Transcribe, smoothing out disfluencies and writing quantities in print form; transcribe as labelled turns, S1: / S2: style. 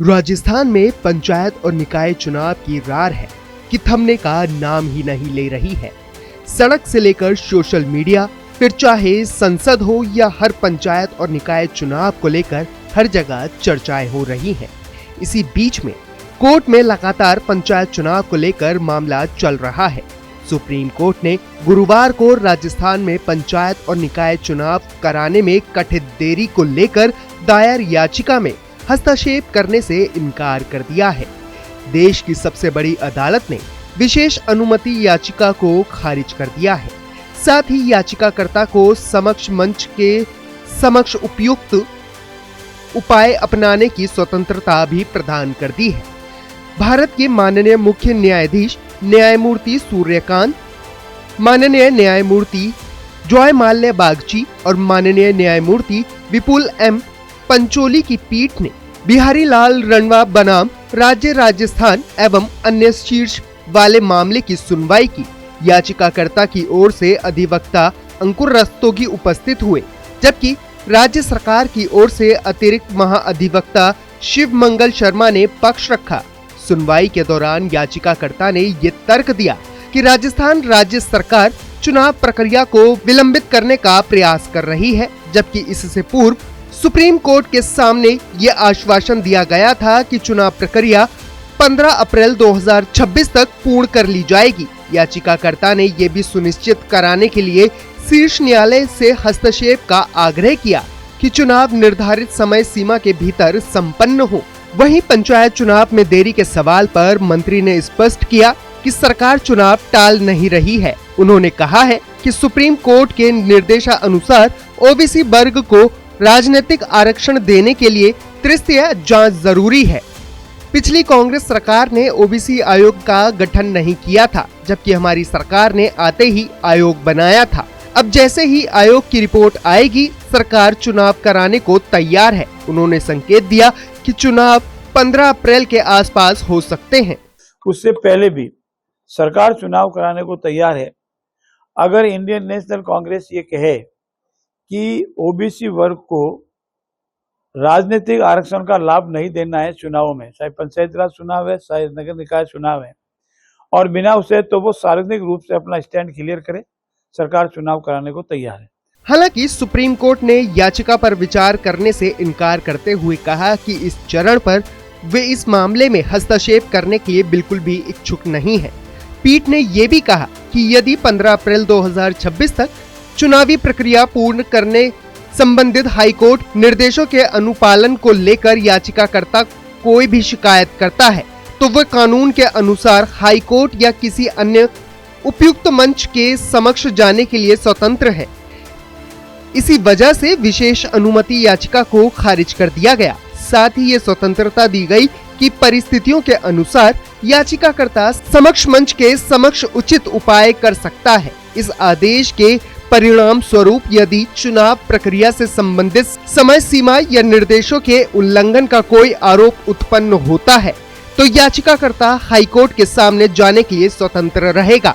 S1: राजस्थान में पंचायत और निकाय चुनाव की रार है कि थमने का नाम ही नहीं ले रही है। सड़क से लेकर सोशल मीडिया, फिर चाहे संसद हो या हर पंचायत और निकाय चुनाव को लेकर हर जगह चर्चाएं हो रही हैं। इसी बीच में कोर्ट में लगातार पंचायत चुनाव को लेकर मामला चल रहा है। सुप्रीम कोर्ट ने गुरुवार को राजस्थान में पंचायत और निकाय चुनाव कराने में कथित देरी को लेकर दायर याचिका में हस्तक्षेप करने से इनकार कर दिया है। देश की सबसे बड़ी अदालत ने विशेष अनुमति याचिका को खारिज कर दिया है। साथ ही याचिकाकर्ता को समक्ष मंच के समक्ष उपयुक्त उपाय अपनाने की स्वतंत्रता भी प्रदान कर दी है। भारत के माननीय मुख्य न्यायाधीश न्यायमूर्ति सूर्यकांत, माननीय न्यायमूर्ति जयमाल्या बागची और माननीय न्यायमूर्ति विपुल एम पंचोली की पीठ ने बिहारी लाल रणवा बनाम राज्य राजस्थान एवं अन्य शीर्ष वाले मामले की सुनवाई की। याचिकाकर्ता की ओर से अधिवक्ता अंकुर रस्तोगी उपस्थित हुए, जबकि राज्य सरकार की ओर से अतिरिक्त महाअधिवक्ता शिव मंगल शर्मा ने पक्ष रखा। सुनवाई के दौरान याचिकाकर्ता ने ये तर्क दिया कि राजस्थान राज्य सरकार चुनाव प्रक्रिया को विलंबित करने का प्रयास कर रही है, जबकि इससे पूर्व सुप्रीम कोर्ट के सामने ये आश्वासन दिया गया था कि चुनाव प्रक्रिया 15 अप्रैल 2026 तक पूर्ण कर ली जाएगी। याचिकाकर्ता ने ये भी सुनिश्चित कराने के लिए शीर्ष न्यायालय से हस्तक्षेप का आग्रह किया कि चुनाव निर्धारित समय सीमा के भीतर संपन्न हो। वहीं पंचायत चुनाव में देरी के सवाल पर मंत्री ने स्पष्ट किया कि सरकार चुनाव टाल नहीं रही है। उन्होंने कहा है कि सुप्रीम कोर्ट के निर्देशानुसार ओबीसी वर्ग को राजनीतिक आरक्षण देने के लिए त्रिस्तरीय जांच जरूरी है। पिछली कांग्रेस सरकार ने ओबीसी आयोग का गठन नहीं किया था, जबकि हमारी सरकार ने आते ही आयोग बनाया था। अब जैसे ही आयोग की रिपोर्ट आएगी, सरकार चुनाव कराने को तैयार है। उन्होंने संकेत दिया कि चुनाव 15 अप्रैल के आसपास हो सकते हैं।
S2: उससे पहले भी सरकार चुनाव कराने को तैयार है। अगर इंडियन नेशनल कांग्रेस ये कहे कि ओबीसी वर्ग को राजनीतिक आरक्षण का लाभ नहीं देना है चुनावों में, चाहे पंचायत राज चुनाव है, चाहे नगर निकाय चुनाव है, और बिना उसे तो वो सार्वजनिक रूप से अपना स्टैंड क्लियर करे, सरकार चुनाव कराने को तैयार है।
S1: हालांकि सुप्रीम कोर्ट ने याचिका पर विचार करने से इनकार करते हुए कहा कि इस चरण पर वे इस मामले में हस्तक्षेप करने के लिए बिल्कुल भी इच्छुक नहीं है। पीठ ने ये भी कहा कि यदि 15 अप्रैल 2026 तक चुनावी प्रक्रिया पूर्ण करने संबंधित हाईकोर्ट निर्देशों के अनुपालन को लेकर याचिकाकर्ता कोई भी शिकायत करता है, तो वह कानून के अनुसार हाईकोर्ट या किसी अन्य उपयुक्त मंच के समक्ष जाने के लिए स्वतंत्र है। इसी वजह से विशेष अनुमति याचिका को खारिज कर दिया गया। साथ ही ये स्वतंत्रता दी गई कि परिस्थितियों के अनुसार याचिकाकर्ता समक्ष मंच के समक्ष उचित उपाय कर सकता है। इस आदेश के परिणाम स्वरूप यदि चुनाव प्रक्रिया से संबंधित समय सीमा या निर्देशों के उल्लंघन का कोई आरोप उत्पन्न होता है, तो याचिकाकर्ता हाईकोर्ट के सामने जाने के लिए स्वतंत्र रहेगा।